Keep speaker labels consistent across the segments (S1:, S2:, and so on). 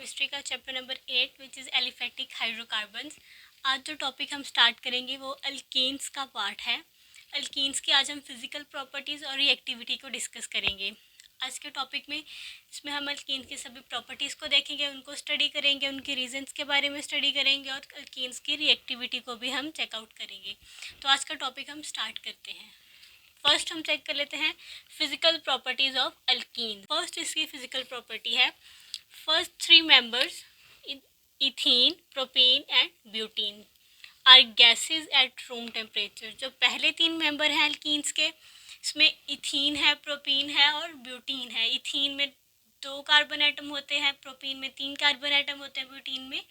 S1: Chemistry का chapter number 8 which is aliphatic hydrocarbons. आज जो टॉपिक हम स्टार्ट करेंगे वो अल्केन्स का पार्ट है। अल्केन्स की आज हम फिजिकल प्रॉपर्टीज़ और रिएक्टिविटी को डिस्कस करेंगे। आज के टॉपिक में इसमें हम अल्केन्स की सभी प्रॉपर्टीज़ को देखेंगे, उनको स्टडी करेंगे, उनके रीजंस के बारे में स्टडी करेंगे और अल्केन्स की रिएक्टिविटी को भी हम चेकआउट करेंगे। तो आज का टॉपिक हम स्टार्ट करते हैं। फर्स्ट हम चेक कर लेते हैं physical properties of alkene. First इसकी फिजिकल प्रॉपर्टी है, first three members ethene, propene and butene are gases at room temperature. जो पहले तीन मेंबर हैं अल्कीन्स के, इसमें इथीन है, प्रोपीन है और ब्यूटीन है। इथीन में 2 कार्बन एटम होते हैं, प्रोपीन में 3 कार्बन एटम होते हैं, ब्यूटीन में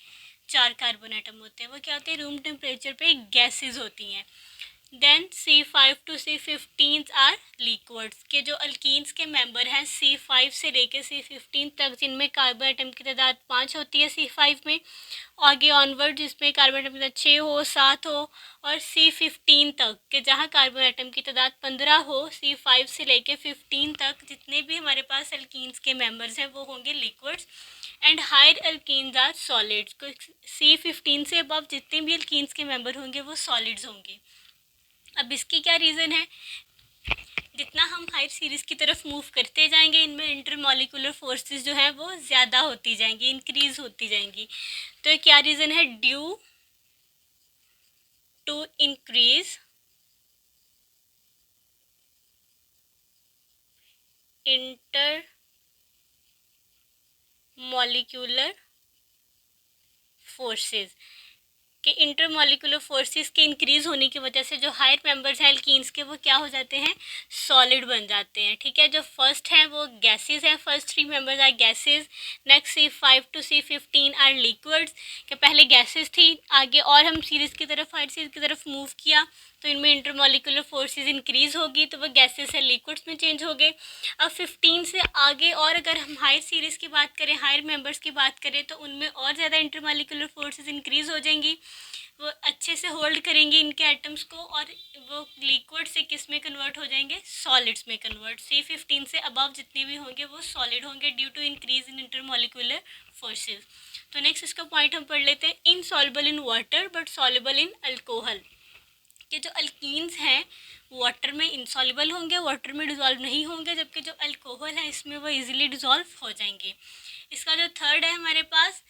S1: 4 कार्बन एटम होते हैं। वो क्या होते हैं, रूम टेम्परेचर पे गैसेज होती हैं। Then C5 to C15 are liquids के जो अल्कीन्स के मेंबर हैं C5 से लेकर C15 तक, जिनमें कार्बन एटम की तादाद 5 होती है C5 में, आगे ऑनवर्ड जिसमें कार्बन एटम की तादाद 6 हो, 7 हो, और C15 तक के जहाँ कार्बन एटम की तादाद 15 हो। C5 से लेकर 15 तक जितने भी हमारे पास अल्कीन्स के मेंबर्स हैं वो होंगे liquids and higher alkenes are solids. C15 से अबव जितने भी अल्कीन्स के मेंबर होंगे वो सॉलिड्स होंगे। अब इसकी क्या रीज़न है, जितना हम हायर सीरीज़ की तरफ मूव करते जाएंगे इनमें इंटरमॉलिक्यूलर फोर्सेस जो हैं वो ज़्यादा होती जाएंगी, इंक्रीज होती जाएंगी। तो क्या रीज़न है, due to increase intermolecular forces के इंटरमॉलिक्यूलर फोर्सेस के इंक्रीज होने की वजह से जो हायर मेंबर्स हैं अल्कीन्स के वो क्या हो जाते हैं, सॉलिड बन जाते हैं। ठीक है, जो फर्स्ट हैं वो गैसेस हैं, first 3 members are gases. Next C5 to C15 are liquids के पहले गैसेस थी, आगे और हम सीरीज़ की तरफ, हायर सीरीज़ की तरफ मूव किया तो इनमें इंटरमॉलिक्यूलर फोर्सेस इंक्रीज होगी तो वो गैसेस से लिक्विड्स में चेंज हो गए। अब 15 से आगे और अगर हम हायर सीरीज़ की बात करें, हायर मेंबर्स की बात करें तो उनमें और ज़्यादा इंटरमॉलिक्यूलर फोर्सेस इंक्रीज हो जाएंगी, वो अच्छे से होल्ड करेंगे इनके एटम्स को और वो लिक्विड से किस में कन्वर्ट हो जाएंगे, सॉलिड्स में कन्वर्ट। C15 से अबव जितने भी होंगे वो सॉलिड होंगे due to increase in intermolecular forces. तो नेक्स्ट इसका पॉइंट हम पढ़ लेते हैं, insoluble in water but soluble in alcohol. कि जो अल्कीन्स हैं वाटर में इंसॉल्युबल होंगे, वाटर में डिज़ोल्व नहीं होंगे, जबकि जो अल्कोहल है इसमें वो इजीली डिज़ोल्व हो जाएंगे। इसका जो थर्ड है हमारे पास,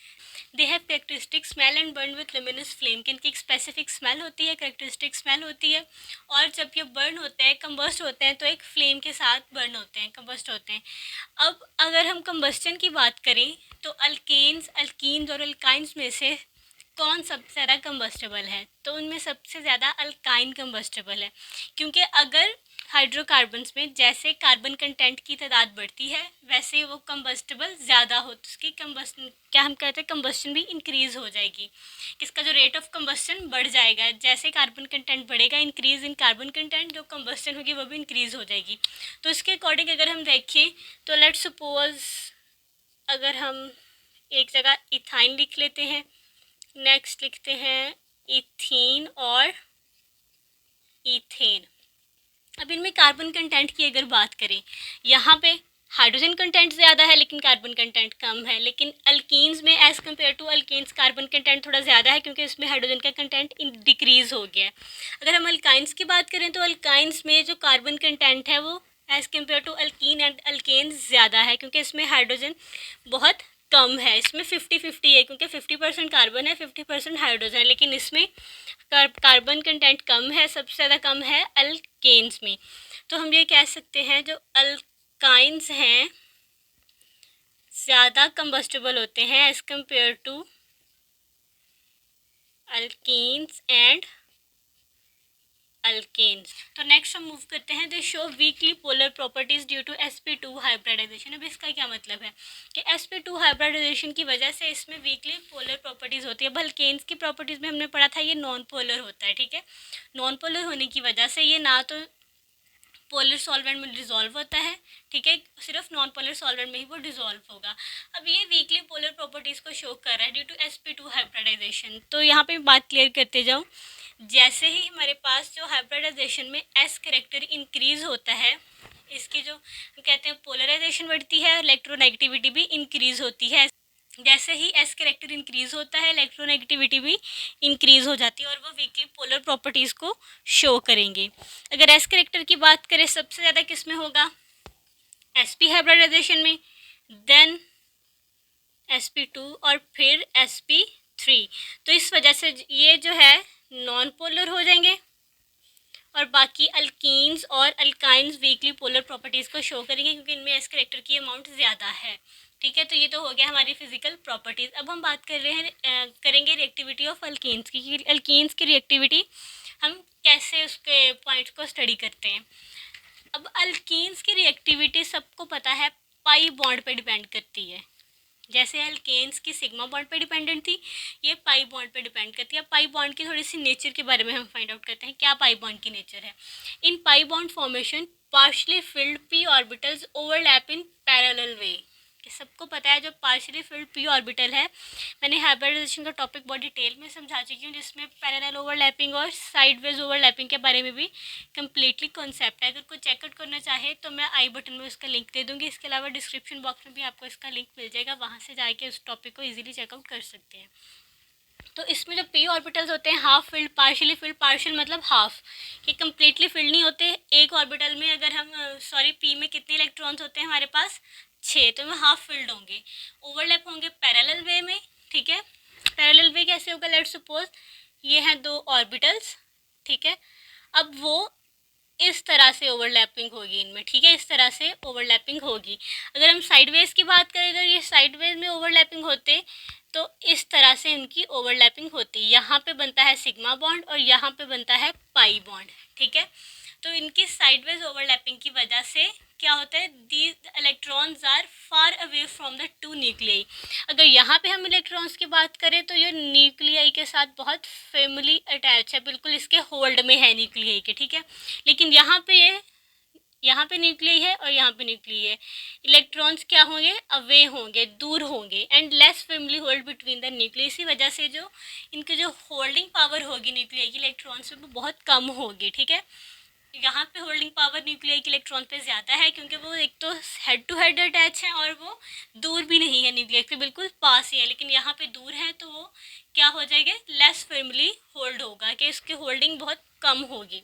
S1: they have characteristic smell and burn with luminous flame. कि इनकी एक स्पेसिफिक स्मेल होती है, कैरेक्टरिस्टिक स्मेल होती है, और जब ये बर्न होते हैं, कंबस्ट होते हैं, तो एक फ्लेम के साथ बर्न होते हैं, कंबस्ट होते हैं। अब अगर हम कंबस्टन की बात करें तो अल्कीन्स और अल्काइंस में से कौन सबसे ज़्यादा कंबस्टेबल है, तो उनमें सबसे ज़्यादा अल्काइन कंबस्टेबल है। क्योंकि अगर हाइड्रोकार्बन्स में जैसे कार्बन कंटेंट की तादाद बढ़ती है वैसे वो कंबस्टेबल ज़्यादा हो, तो उसकी कंबस्टन क्या हम कहते हैं, कंबस्टन भी इंक्रीज़ हो जाएगी। इसका जो रेट ऑफ कंबस्टन बढ़ जाएगा, जैसे कार्बन कंटेंट बढ़ेगा, इंक्रीज़ इन कार्बन कंटेंट, जो कंबस्टन होगी वो भी इंक्रीज़ हो जाएगी। तो इसके अकॉर्डिंग अगर हम देखें तो लेट्स सपोज अगर हम एक जगह इथाइन लिख लेते हैं, नेक्स्ट लिखते हैं इथीन और ईथेन। अब इनमें कार्बन कंटेंट की अगर बात करें, यहाँ पे हाइड्रोजन कंटेंट ज़्यादा है लेकिन कार्बन कंटेंट कम है, लेकिन अल्कीन्स में as compare to alkenes carbon content थोड़ा ज़्यादा है क्योंकि इसमें हाइड्रोजन का कंटेंट डिक्रीज़ हो गया है। अगर हम अल्काइंस की बात करें तो अल्काइंस में जो कार्बन कंटेंट है वो as compare to alkene and alkanes ज़्यादा है क्योंकि इसमें हाइड्रोजन बहुत कम है। इसमें 50-50 है क्योंकि 50% कार्बन है, 50% हाइड्रोजन है, लेकिन इसमें कार्बन कंटेंट कम है, सबसे ज़्यादा कम है अल्केन्स में। तो हम ये कह सकते हैं जो अल्काइंस हैं ज़्यादा कंबस्टेबल होते हैं as compare to alkenes and alkanes. तो नेक्स्ट हम मूव करते हैं, they show weakly polar properties due to sp2 hybridization. अब इसका क्या मतलब है कि sp2 हाइब्रिडाइजेशन की वजह से इसमें वीकली पोलर प्रॉपर्टीज़ होती है। अब अल्केन्स की प्रॉपर्टीज़ में हमने पढ़ा था ये नॉन पोलर होता है। ठीक है, नॉन पोलर होने की वजह से ये ना तो पोलर सॉल्वेंट में डिज़ोल्व होता है, ठीक है, सिर्फ नॉन पोलर सॉल्वेंट में ही वो डिज़ोल्व होगा। अब ये वीकली पोलर प्रॉपर्टीज़ को शो कर रहा है ड्यू टू sp2 हाइब्रिडाइजेशन। तो यहाँ पे बात क्लियर करते जाऊँ, जैसे ही हमारे पास जो हाइब्रिडाइजेशन में s करेक्टर इंक्रीज़ होता है, इसकी जो कहते हैं पोलराइजेशन बढ़ती है, इलेक्ट्रोनेगेटिविटी भी इंक्रीज़ होती है। जैसे ही एस कैरेक्टर इंक्रीज होता है इलेक्ट्रोनेगेटिविटी भी इंक्रीज हो जाती है और वो वीकली पोलर प्रॉपर्टीज़ को शो करेंगे। अगर एस कैरेक्टर की बात करें सबसे ज़्यादा किस में होगा, sp हाइब्रिडाइजेशन में, देन sp2 और फिर sp3। तो इस वजह से ये जो है नॉन पोलर हो जाएंगे और बाकी अल्कीन्स और अल्काइंस वीकली पोलर प्रॉपर्टीज़ को शो करेंगे क्योंकि इनमें एस कैरेक्टर की अमाउंट ज़्यादा है। ठीक है, तो ये तो हो गया हमारी फिजिकल प्रॉपर्टीज़। अब हम बात कर रहे हैं करेंगे रिएक्टिविटी ऑफ अल्कीन्स की, कि अल्कीन्स की रिएक्टिविटी हम कैसे उसके पॉइंट्स को स्टडी करते हैं। अब अल्कीन्स की रिएक्टिविटी सबको पता है पाई बॉन्ड पे डिपेंड करती है। जैसे अल्केन्स की सिग्मा बॉन्ड पे डिपेंडेंट थी, ये पाई बॉन्ड पे डिपेंड करती है। पाई बॉन्ड की थोड़ी सी नेचर के बारे में हम फाइंड आउट करते हैं, क्या पाई बॉन्ड की नेचर है। In pi bond formation partially filled p orbitals overlap in parallel way. कि सबको पता है जो पार्शियली फिल्ड पी ऑर्बिटल है, मैंने हाइब्रिडाइजेशन का टॉपिक बहुत डिटेल में समझा चुकी हूँ जिसमें पैरेलल ओवरलैपिंग और साइडवेज ओवरलैपिंग के बारे में भी कम्प्लीटली कॉन्सेप्ट है। अगर कोई चेकआउट करना चाहे तो मैं आई बटन में उसका लिंक दे दूँगी। इसके अलावा डिस्क्रिप्शन बॉक्स में भी आपको इसका लिंक मिल जाएगा, वहाँ से जाके उस टॉपिक को ईजिली चेकआउट कर सकते हैं। तो इसमें जो पी ऑर्बिटल्स होते हैं half filled, partially field, partial मतलब हाफ, ये कम्प्लीटली फिल्ड नहीं होते। एक ऑर्बिटल में अगर हम पी में कितने इलेक्ट्रॉन्स होते हैं हमारे पास 6, तो वो हाफ फिल्ड होंगे, ओवरलैप होंगे पैरेलल वे में। ठीक है, पैरेलल वे कैसे होगा, लेट सपोज ये हैं 2 ऑर्बिटल्स। ठीक है, अब वो इस तरह से ओवरलैपिंग होगी इनमें। ठीक है, इस तरह से ओवरलैपिंग होगी। अगर हम साइडवेज की बात करें, अगर ये साइडवेज में ओवरलैपिंग होते तो इस तरह से इनकी ओवरलैपिंग होती, यहाँ पे बनता है सिग्मा बॉन्ड और यहाँ पे बनता है पाई बॉन्ड। ठीक है, तो इनकी साइडवेज ओवरलैपिंग की वजह से क्या होता है, these electrons are far away from the two nuclei. अगर यहाँ पे हम इलेक्ट्रॉन्स की बात करें तो ये न्यूक्लियाई के साथ बहुत फैमिली अटैच है, बिल्कुल इसके होल्ड में है न्यूक्लियाई के। ठीक है, लेकिन यहाँ पे न्यूक्लियाई है और यहाँ पे न्यूक्लियाई है, इलेक्ट्रॉन्स क्या होंगे, अवे होंगे, दूर होंगे, and less family hold between the nuclei. इसी वजह से जो इनकी जो होल्डिंग पावर होगी न्यूक्लियाई की इलेक्ट्रॉन्स पे वो बहुत कम होगी। ठीक है, यहाँ पे होल्डिंग पावर न्यूक्लियाई के इलेक्ट्रॉन पे ज़्यादा है क्योंकि वो एक तो हेड टू हेड अटैच है और वो दूर भी नहीं है, न्यूक्लियाई के बिल्कुल पास ही है। लेकिन यहाँ पे दूर है तो वो क्या हो जाएगा, लेस फर्मली होल्ड होगा, कि इसकी होल्डिंग बहुत कम होगी।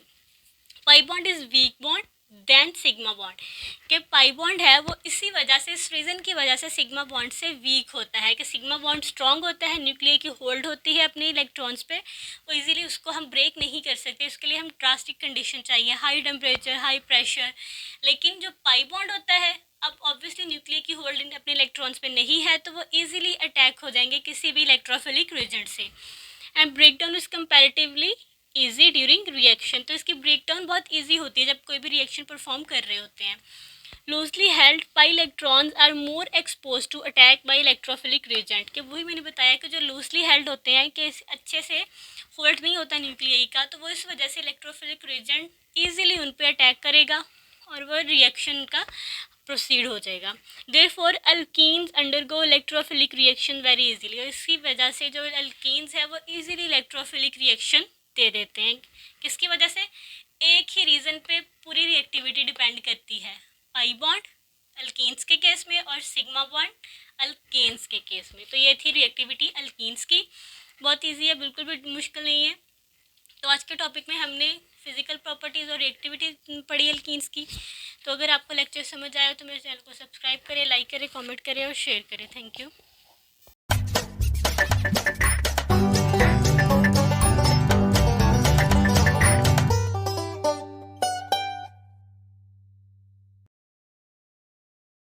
S1: Pi bond is weak bond then sigma bond, कि पाई बॉन्ड है वो इसी वजह से, इस रीज़न की वजह से सिग्मा बॉन्ड से वीक होता है। कि सिग्मा बॉन्ड स्ट्रॉन्ग होता है, न्यूक्लियाई की होल्ड होती है अपने इलेक्ट्रॉन्स पे, वो इजीली उसको हम ब्रेक नहीं कर सकते। उसके लिए हम ड्रास्टिक कंडीशन चाहिए, हाई टेम्परेचर, हाई प्रेशर। लेकिन जो पाई बॉन्ड होता है, अब ऑब्वियसली न्यूक्लियाई की होल्ड अपने इलेक्ट्रॉन्स पे नहीं है तो वो ईजिली अटैक हो जाएंगे किसी भी इलेक्ट्रोफिलिक रीजन से, and break down is comparatively easy during reaction. तो इसकी ब्रेक डाउन बहुत ईजी होती है जब कोई भी रिएक्शन परफॉर्म कर रहे होते हैं। Loosely held pi electrons are more expose to attack by electrophilic reagent, कि वही मैंने बताया कि जो लूजली हेल्ड होते हैं, कि अच्छे से होल्ड नहीं होता न्यूक्लियाई का, तो वो इस वजह से इलेक्ट्रोफिलिक रिएजेंट ईजिली उन पर अटैक करेगा और वो रिएक्शन का प्रोसीड हो जाएगा। Therefore alkenes undergo electrophilic reaction very easily, और इसी वजह से जो अल्कीन्स है वो इजीली इलेक्ट्रोफिलिक रिएक्शन दे देते हैं। किसकी वजह से, एक ही रीज़न पे पूरी रिएक्टिविटी डिपेंड करती है, पाई बॉन्ड अल्कीन्स के केस में और सिग्मा बॉन्ड अल्केन्स के केस में। तो ये थी रिएक्टिविटी अल्कीन्स की, बहुत इजी है, बिल्कुल भी मुश्किल नहीं है। तो आज के टॉपिक में हमने फिजिकल प्रॉपर्टीज़ और रिएक्टिविटी पढ़ी अल्कीन्स की। तो अगर आपको लेक्चर समझ आया तो मेरे चैनल को सब्सक्राइब करें, लाइक करें, कमेंट करें और शेयर करें। Thank you.